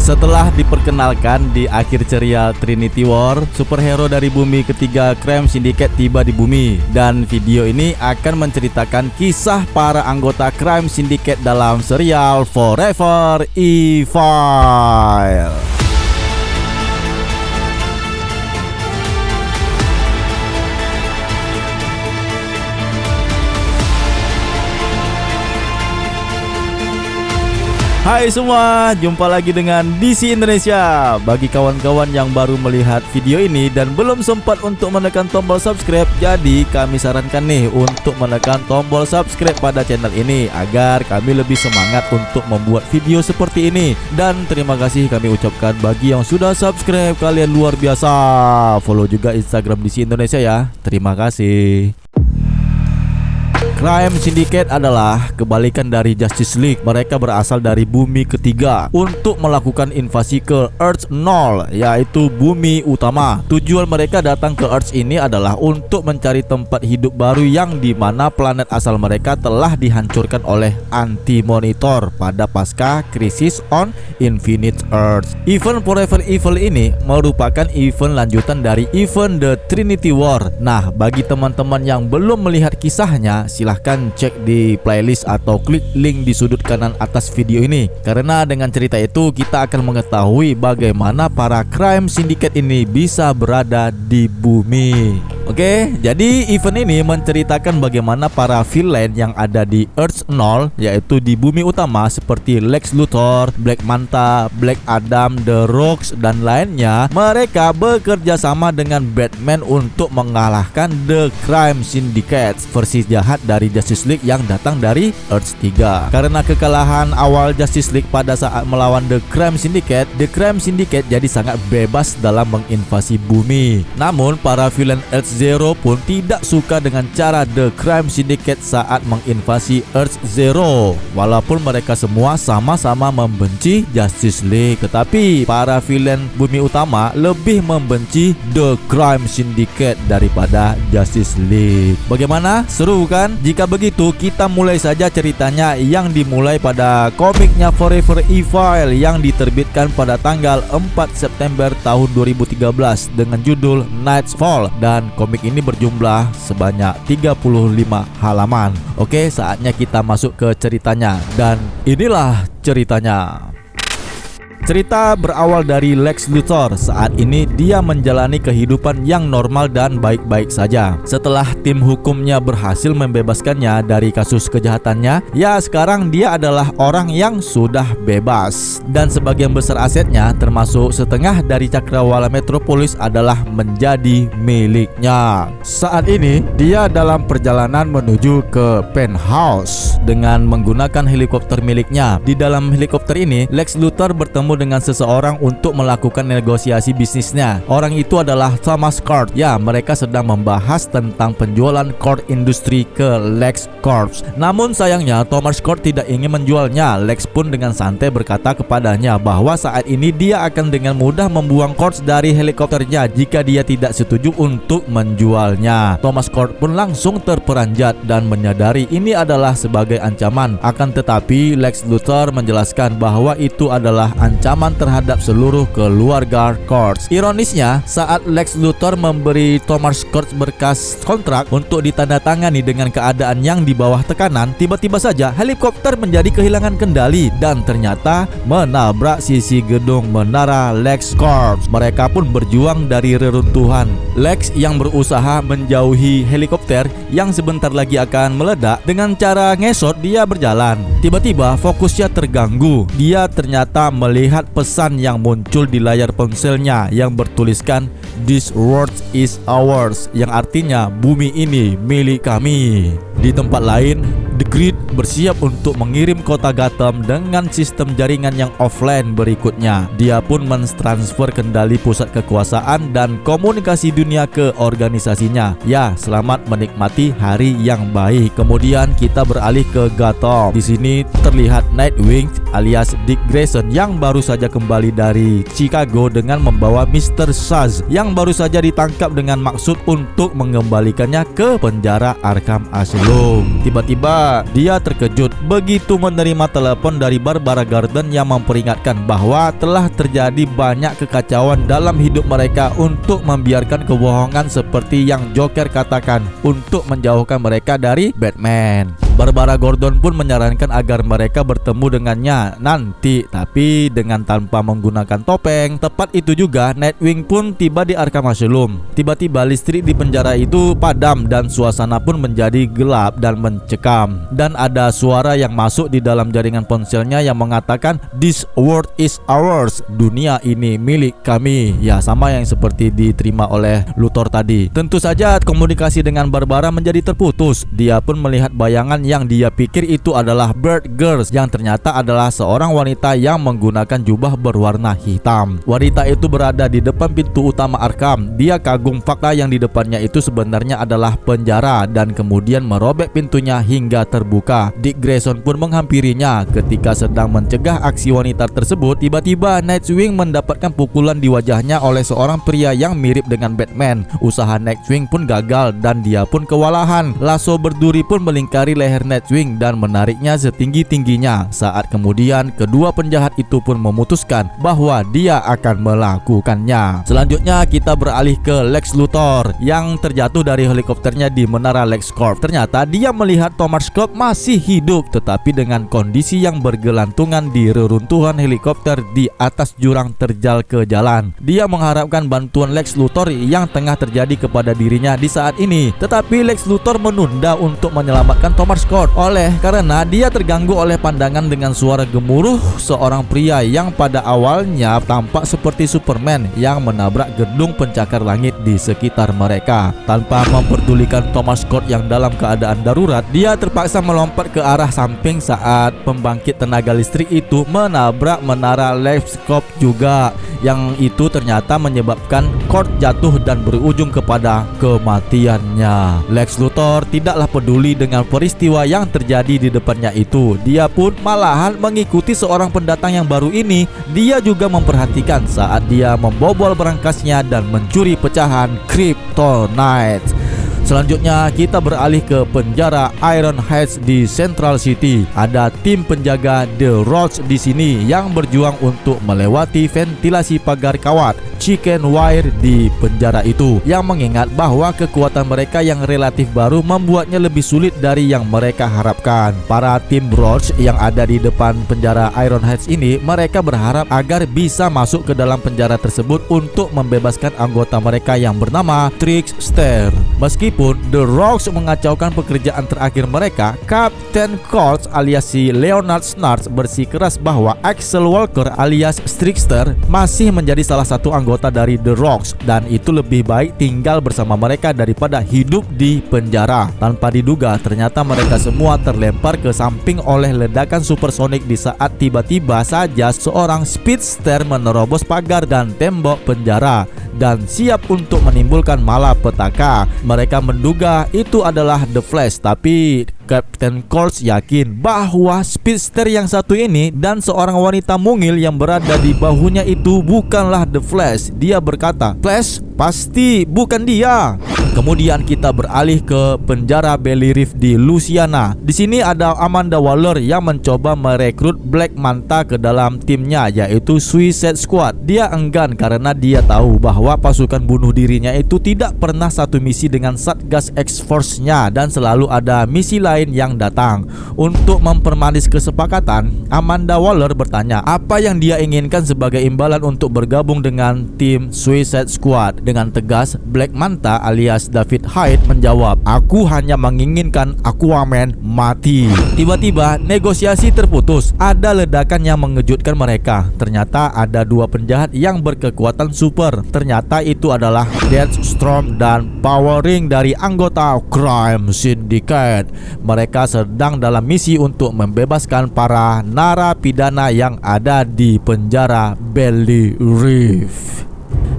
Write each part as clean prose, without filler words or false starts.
Setelah diperkenalkan di akhir serial Trinity War, superhero dari bumi ketiga Crime Syndicate tiba di bumi. Dan video ini akan menceritakan kisah para anggota Crime Syndicate dalam serial Forever Evil. Hai semua, jumpa lagi dengan DC Indonesia. Bagi kawan-kawan yang baru melihat video ini dan belum sempat untuk menekan tombol subscribe, jadi kami sarankan nih untuk menekan tombol subscribe pada channel ini agar kami lebih semangat untuk membuat video seperti ini. Dan terima kasih kami ucapkan bagi yang sudah subscribe, kalian luar biasa. Follow juga Instagram DC Indonesia ya. Terima kasih. Crime Syndicate adalah kebalikan dari Justice League. Mereka berasal dari bumi ketiga untuk melakukan invasi ke Earth 0, yaitu bumi utama. Tujuan mereka datang ke Earth ini adalah untuk mencari tempat hidup baru yang dimana planet asal mereka telah dihancurkan oleh Anti-Monitor pada pasca krisis on Infinite Earth. Event Forever Evil ini merupakan event lanjutan dari event The Trinity War. Nah, bagi teman-teman yang belum melihat kisahnya, silahkan cek di playlist atau klik link di sudut kanan atas video ini. Karena dengan cerita itu kita akan mengetahui bagaimana para Crime Syndicate ini bisa berada di bumi. Oke, jadi event ini menceritakan bagaimana para villain yang ada di Earth 0, yaitu di bumi utama seperti Lex Luthor, Black Manta, Black Adam, The Rock, dan lainnya. Mereka bekerja sama dengan Batman untuk mengalahkan The Crime Syndicate, versi jahat dari Justice League yang datang dari Earth 3. Karena kekalahan awal Justice League pada saat melawan The Crime Syndicate jadi sangat bebas dalam menginvasi bumi. Namun para villain Earth Zero pun tidak suka dengan cara The Crime Syndicate saat menginvasi Earth Zero. Walaupun mereka semua sama-sama membenci Justice League, tetapi para villain bumi utama lebih membenci The Crime Syndicate daripada Justice League. Bagaimana? Seru kan? Jika begitu, kita mulai saja ceritanya yang dimulai pada komiknya Forever Evil yang diterbitkan pada tanggal 4 September tahun 2013 dengan judul Nightfall, dan komik ini berjumlah sebanyak 35 halaman. Oke, saatnya kita masuk ke ceritanya, dan inilah ceritanya. Cerita berawal dari Lex Luthor. Saat ini dia menjalani kehidupan yang normal dan baik-baik saja. Setelah tim hukumnya berhasil membebaskannya dari kasus kejahatannya, ya sekarang dia adalah orang yang sudah bebas. Dan sebagian besar asetnya, termasuk setengah dari Cakrawala Metropolis, adalah menjadi miliknya. Saat ini dia dalam perjalanan menuju ke penthouse dengan menggunakan helikopter miliknya. Di dalam helikopter ini, Lex Luthor bertemu dengan seseorang untuk melakukan negosiasi bisnisnya. Orang itu adalah Thomas Corp. Ya, mereka sedang membahas tentang penjualan Corp Industry ke Lex Corp. Namun sayangnya Thomas Corp tidak ingin menjualnya. Lex pun dengan santai berkata kepadanya bahwa saat ini dia akan dengan mudah membuang Corp dari helikopternya jika dia tidak setuju untuk menjualnya. Thomas Corp pun langsung terperanjat dan menyadari ini adalah sebagai ancaman. Akan tetapi Lex Luthor menjelaskan bahwa itu adalah ancaman terhadap seluruh keluarga Corps. Ironisnya, saat Lex Luthor memberi Thomas Corps berkas kontrak untuk ditandatangani dengan keadaan yang di bawah tekanan, tiba-tiba saja helikopter menjadi kehilangan kendali dan ternyata menabrak sisi gedung menara Lex Corps. Mereka pun berjuang dari reruntuhan. Lex yang berusaha menjauhi helikopter yang sebentar lagi akan meledak dengan cara ngesot dia berjalan. Tiba-tiba fokusnya terganggu. Dia ternyata melihat pesan yang muncul di layar ponselnya yang bertuliskan "This world is ours", yang artinya bumi ini milik kami. Di tempat lain, The Grid bersiap untuk mengirim kota Gotham dengan sistem jaringan yang offline berikutnya. Dia pun mentransfer kendali pusat kekuasaan dan komunikasi dunia ke organisasinya. Ya, selamat menikmati hari yang baik. Kemudian kita beralih ke Gotham. Di sini terlihat Nightwing alias Dick Grayson yang baru saja kembali dari Chicago dengan membawa Mr. Zsasz yang baru saja ditangkap dengan maksud untuk mengembalikannya ke penjara Arkham Asylum. Tiba-tiba dia terkejut begitu menerima telepon dari Barbara Gordon yang memperingatkan bahwa telah terjadi banyak kekacauan dalam hidup mereka untuk membiarkan kebohongan seperti yang Joker katakan untuk menjauhkan mereka dari Batman. Barbara Gordon pun menyarankan agar mereka bertemu dengannya nanti, tapi dengan tanpa menggunakan topeng. Tepat itu juga Nightwing pun tiba di Arkham Asylum. Tiba-tiba listrik di penjara itu padam dan suasana pun menjadi gelap dan mencekam. Dan ada suara yang masuk di dalam jaringan ponselnya yang mengatakan, "This world is ours." Dunia ini milik kami. Ya, sama yang seperti diterima oleh Luthor tadi. Tentu saja komunikasi dengan Barbara menjadi terputus. Dia pun melihat bayangan yang dia pikir itu adalah Bird Girls, yang ternyata adalah seorang wanita yang menggunakan jubah berwarna hitam. Wanita itu berada di depan pintu utama Arkham. Dia kagum fakta yang di depannya itu sebenarnya adalah penjara dan kemudian merobek pintunya hingga terbuka. Dick Grayson pun menghampirinya. Ketika sedang mencegah aksi wanita tersebut, tiba-tiba Nightwing mendapatkan pukulan di wajahnya oleh seorang pria yang mirip dengan Batman. Usaha Nightwing pun gagal dan dia pun kewalahan. Lasso berduri pun melingkari leher Nightwing dan menariknya setinggi-tingginya. Saat kemudian kedua penjahat itu pun memutuskan bahwa dia akan melakukannya. Selanjutnya kita beralih ke Lex Luthor yang terjatuh dari helikopternya di menara LexCorp. Ternyata dia melihat Thomas Croft masih hidup, tetapi dengan kondisi yang bergelantungan di reruntuhan helikopter di atas jurang terjal ke jalan. Dia mengharapkan bantuan Lex Luthor yang tengah terjadi kepada dirinya di saat ini, tetapi Lex Luthor menunda untuk menyelamatkan Thomas Scott karena dia terganggu oleh pandangan dengan suara gemuruh seorang pria yang pada awalnya tampak seperti Superman yang menabrak gedung pencakar langit di sekitar mereka. Tanpa memperdulikan Thomas Scott yang dalam keadaan darurat, dia terpaksa melompat ke arah samping saat pembangkit tenaga listrik itu menabrak menara LexCorp juga, yang itu ternyata menyebabkan Scott jatuh dan berujung kepada kematiannya. Lex Luthor tidaklah peduli dengan peristiwa yang terjadi di depannya itu. Dia pun malahan mengikuti seorang pendatang yang baru ini. Dia juga memperhatikan saat dia membobol berangkasnya dan mencuri pecahan Kryptonite. Selanjutnya kita beralih ke penjara Iron Heights di Central City. Ada tim penjaga The Roach di sini yang berjuang untuk melewati ventilasi pagar kawat chicken wire di penjara itu, yang mengingat bahwa kekuatan mereka yang relatif baru membuatnya lebih sulit dari yang mereka harapkan. Para tim Roach yang ada di depan penjara Iron Heights ini, mereka berharap agar bisa masuk ke dalam penjara tersebut untuk membebaskan anggota mereka yang bernama Trickster. Meskipun The Rogues mengacaukan pekerjaan terakhir mereka, Captain Colt alias si Leonard Snarts bersikeras bahwa Axel Walker alias Trickster masih menjadi salah satu anggota dari The Rogues, dan itu lebih baik tinggal bersama mereka daripada hidup di penjara. Tanpa diduga, ternyata mereka semua terlempar ke samping oleh ledakan supersonik di saat tiba-tiba saja seorang speedster menerobos pagar dan tembok penjara dan siap untuk menimbulkan malapetaka. Mereka menduga itu adalah The Flash, tapi Captain Colt yakin bahwa speedster yang satu ini dan seorang wanita mungil yang berada di bahunya itu bukanlah The Flash. Dia berkata, "Flash pasti bukan dia." Kemudian kita beralih ke penjara Belly Reef di Louisiana. Di sini ada Amanda Waller yang mencoba merekrut Black Manta ke dalam timnya, yaitu Suicide Squad. Dia enggan karena dia tahu bahwa pasukan bunuh dirinya itu tidak pernah satu misi dengan Satgas X-Force-nya dan selalu ada misi lain yang datang. Untuk mempermanis kesepakatan, Amanda Waller bertanya apa yang dia inginkan sebagai imbalan untuk bergabung dengan tim Suicide Squad. Dengan tegas, Black Manta alias David Hyde menjawab, "Aku hanya menginginkan Aquaman mati." Tiba-tiba negosiasi terputus. Ada ledakan yang mengejutkan mereka. Ternyata ada dua penjahat yang berkekuatan super. Ternyata itu adalah Deathstorm dan Power Ring dari anggota Crime Syndicate. Mereka sedang dalam misi untuk membebaskan para narapidana yang ada di penjara Belly Reef.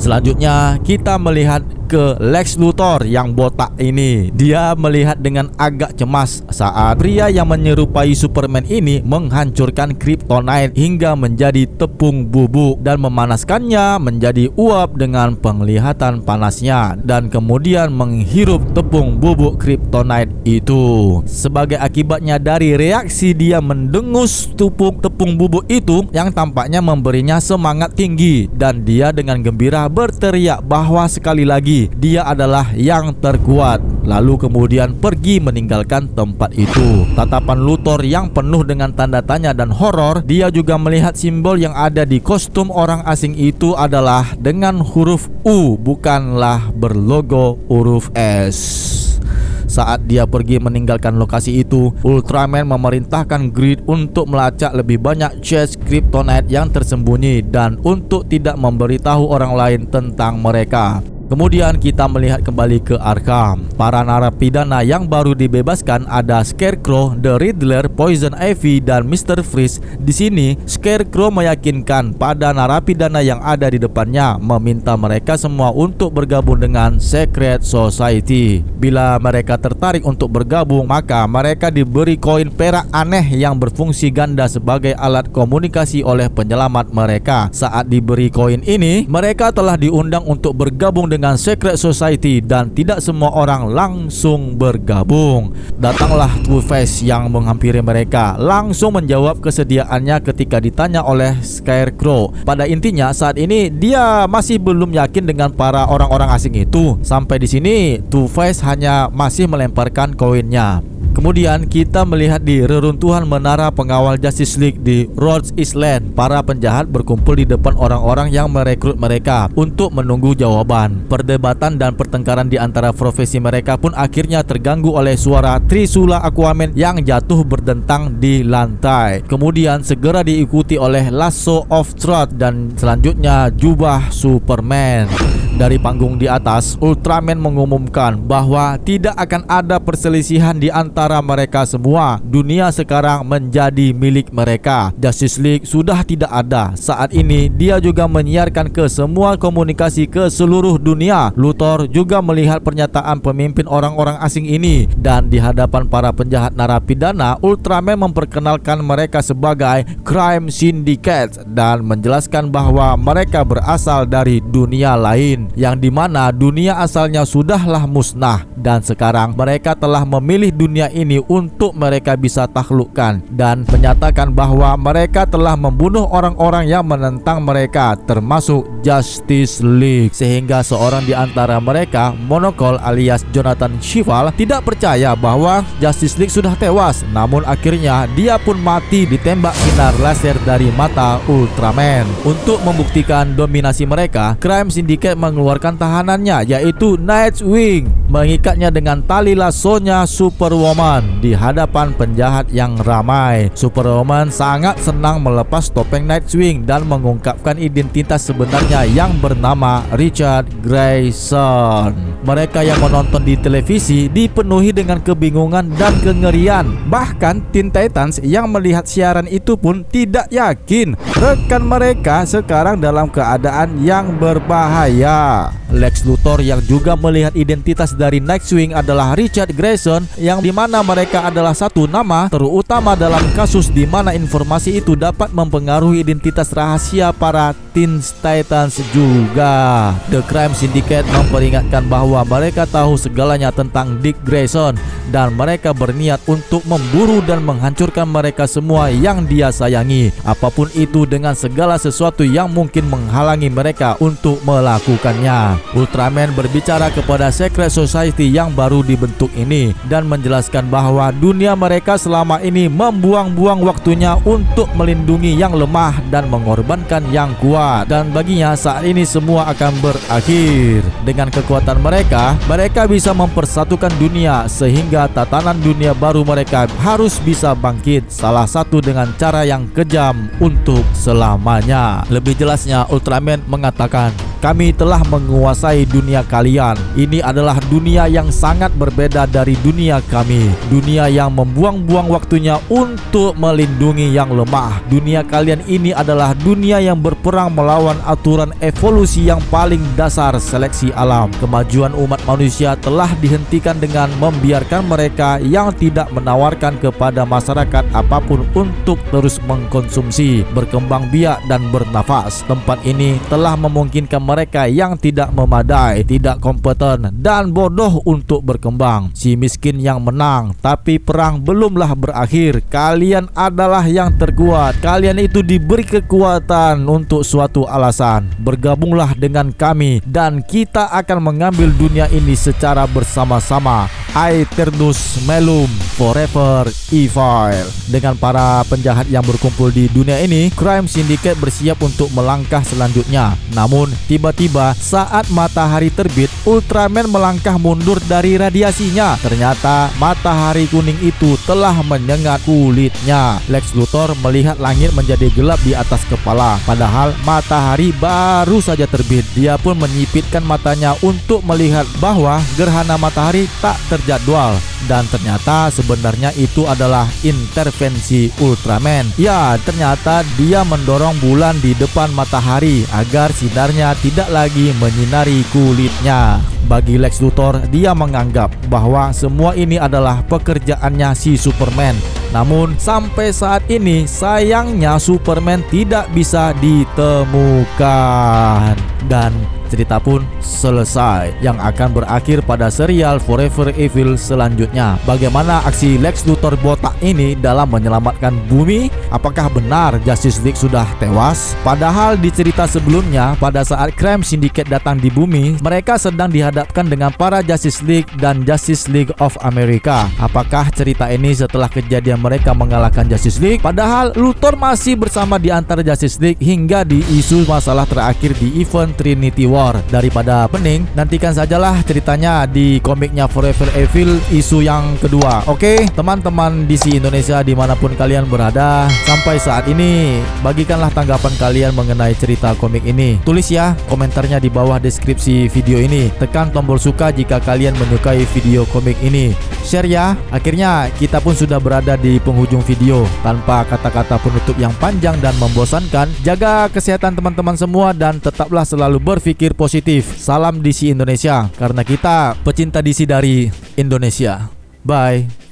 Selanjutnya kita melihat ke Lex Luthor yang botak ini. Dia melihat dengan agak cemas saat pria yang menyerupai Superman ini menghancurkan Kryptonite hingga menjadi tepung bubuk dan memanaskannya menjadi uap dengan penglihatan panasnya, dan kemudian menghirup tepung bubuk Kryptonite itu. Sebagai akibatnya dari reaksi dia mendengus tepung bubuk itu yang tampaknya memberinya semangat tinggi, dan dia dengan gembira berteriak bahwa sekali lagi dia adalah yang terkuat, lalu kemudian pergi meninggalkan tempat itu. Tatapan Luthor yang penuh dengan tanda tanya dan horor. Dia juga melihat simbol yang ada di kostum orang asing itu adalah dengan huruf U, bukanlah berlogo huruf S. Saat dia pergi meninggalkan lokasi itu, Ultraman memerintahkan Grid untuk melacak lebih banyak cache Kryptonite yang tersembunyi dan untuk tidak memberitahu orang lain tentang mereka. Kemudian kita melihat kembali ke Arkham. Para narapidana yang baru dibebaskan ada Scarecrow, The Riddler, Poison Ivy, dan Mr. Freeze. Di sini, Scarecrow meyakinkan pada narapidana yang ada di depannya, meminta mereka semua untuk bergabung dengan Secret Society. Bila mereka tertarik untuk bergabung, maka mereka diberi koin perak aneh yang berfungsi ganda sebagai alat komunikasi oleh penyelamat mereka. Saat diberi koin ini, mereka telah diundang untuk bergabung dengan Secret Society dan tidak semua orang langsung bergabung. Datanglah Two-Face yang menghampiri mereka, langsung menjawab kesediaannya ketika ditanya oleh Scarecrow. Pada intinya saat ini dia masih belum yakin dengan para orang-orang asing itu. Sampai di sini Two-Face hanya masih melemparkan koinnya. Kemudian kita melihat di reruntuhan menara pengawal Justice League di Rhodes Island. Para penjahat berkumpul di depan orang-orang yang merekrut mereka untuk menunggu jawaban. Perdebatan dan pertengkaran di antara profesi mereka pun akhirnya terganggu oleh suara Trisula Aquaman yang jatuh berdentang di lantai. Kemudian segera diikuti oleh Lasso of Truth dan selanjutnya jubah Superman. Dari panggung di atas, Ultraman mengumumkan bahwa tidak akan ada perselisihan di antara mereka semua. Dunia sekarang menjadi milik mereka. Justice League sudah tidak ada. Saat ini dia juga menyiarkan ke semua komunikasi ke seluruh dunia. Luthor juga melihat pernyataan pemimpin orang-orang asing ini, dan di hadapan para penjahat narapidana, Ultraman memperkenalkan mereka sebagai Crime Syndicate dan menjelaskan bahwa mereka berasal dari dunia lain, yang dimana dunia asalnya sudahlah musnah, dan sekarang mereka telah memilih dunia ini untuk mereka bisa taklukkan, dan menyatakan bahwa mereka telah membunuh orang-orang yang menentang mereka, termasuk Justice League, sehingga seorang di antara mereka, Monocle alias Jonathan Shival, tidak percaya bahwa Justice League sudah tewas. Namun akhirnya dia pun mati ditembak sinar laser dari mata Ultraman. Untuk membuktikan dominasi mereka, Crime Syndicate mengeluarkan tahanannya, yaitu Nightwing, mengikatnya dengan tali lasonya Superwoman di hadapan penjahat yang ramai. Superwoman sangat senang melepas topeng Nightwing dan mengungkapkan identitas sebenarnya yang bernama Richard Grayson. Mereka yang menonton di televisi dipenuhi dengan kebingungan dan kengerian. Bahkan Teen Titans yang melihat siaran itu pun tidak yakin rekan mereka sekarang dalam keadaan yang berbahaya. Lex Luthor yang juga melihat identitas dari Nightwing adalah Richard Grayson, yang dimana mereka adalah satu nama, terutama dalam kasus dimana informasi itu dapat mempengaruhi identitas rahasia para Teen Titans juga. The Crime Syndicate memperingatkan bahwa mereka tahu segalanya tentang Dick Grayson, dan mereka berniat untuk memburu dan menghancurkan mereka semua yang dia sayangi, apapun itu, dengan segala sesuatu yang mungkin menghalangi mereka untuk melakukannya. Ultraman berbicara kepada Secret Society yang baru dibentuk ini dan menjelaskan bahwa dunia mereka selama ini membuang-buang waktunya untuk melindungi yang lemah dan mengorbankan yang kuat, dan baginya saat ini semua akan berakhir. Dengan kekuatan mereka bisa mempersatukan dunia sehingga tatanan dunia baru mereka harus bisa bangkit, salah satu dengan cara yang kejam untuk selamanya. Lebih jelasnya, Ultraman mengatakan, kami telah menguasai dunia kalian. Ini adalah dunia yang sangat berbeda dari dunia kami. Dunia yang membuang-buang waktunya untuk melindungi yang lemah. Dunia kalian ini adalah dunia yang berperang melawan aturan evolusi yang paling dasar seleksi alam. Kemajuan umat manusia telah dihentikan dengan membiarkan mereka yang tidak menawarkan kepada masyarakat apapun untuk terus mengkonsumsi, berkembang biak dan bernafas. Tempat ini telah memungkinkan mereka yang tidak memadai, tidak kompeten dan bodoh untuk berkembang. Si miskin yang menang, tapi perang belumlah berakhir. Kalian adalah yang terkuat. Kalian itu diberi kekuatan untuk suatu alasan. Bergabunglah dengan kami dan kita akan mengambil dunia ini secara bersama-sama. Aeternus Melum, Forever Evil. Dengan para penjahat yang berkumpul di dunia ini, Crime Syndicate bersiap untuk melangkah selanjutnya. Namun tiba-tiba saat matahari terbit, Ultraman melangkah mundur dari radiasinya. Ternyata matahari kuning itu telah menyengat kulitnya. Lex Luthor melihat langit menjadi gelap di atas kepala, padahal matahari baru saja terbit. Dia pun menyipitkan matanya untuk melihat bahwa gerhana matahari tak terjadwal, dan ternyata sebenarnya itu adalah intervensi Ultraman. Ya, ternyata dia mendorong bulan di depan matahari agar sinarnya tidak lagi menyinari kulitnya. Bagi Lex Luthor, dia menganggap bahwa semua ini adalah pekerjaannya si Superman. Namun sampai saat ini sayangnya Superman tidak bisa ditemukan. Dan cerita pun selesai, yang akan berakhir pada serial Forever Evil selanjutnya. Bagaimana aksi Lex Luthor botak ini dalam menyelamatkan bumi? Apakah benar Justice League sudah tewas? Padahal di cerita sebelumnya, pada saat Crime Syndicate datang di bumi, mereka sedang dihadapkan dengan para Justice League dan Justice League of America. Apakah cerita ini setelah kejadian mereka mengalahkan Justice League? Padahal Luthor masih bersama di antara Justice League hingga di isu masalah terakhir di event Trinity War. Daripada pening, nantikan sajalah ceritanya di komiknya Forever Evil isu yang kedua. Oke, teman-teman DC Indonesia dimanapun kalian berada, sampai saat ini bagikanlah tanggapan kalian mengenai cerita komik ini. Tulis ya komentarnya di bawah deskripsi video ini. Tekan tombol suka jika kalian menyukai video komik ini. Share ya. Akhirnya kita pun sudah berada di penghujung video. Tanpa kata-kata penutup yang panjang dan membosankan, jaga kesehatan teman-teman semua dan tetaplah selalu berpikir positif. Salam DC Indonesia, karena kita pecinta DC dari Indonesia. Bye.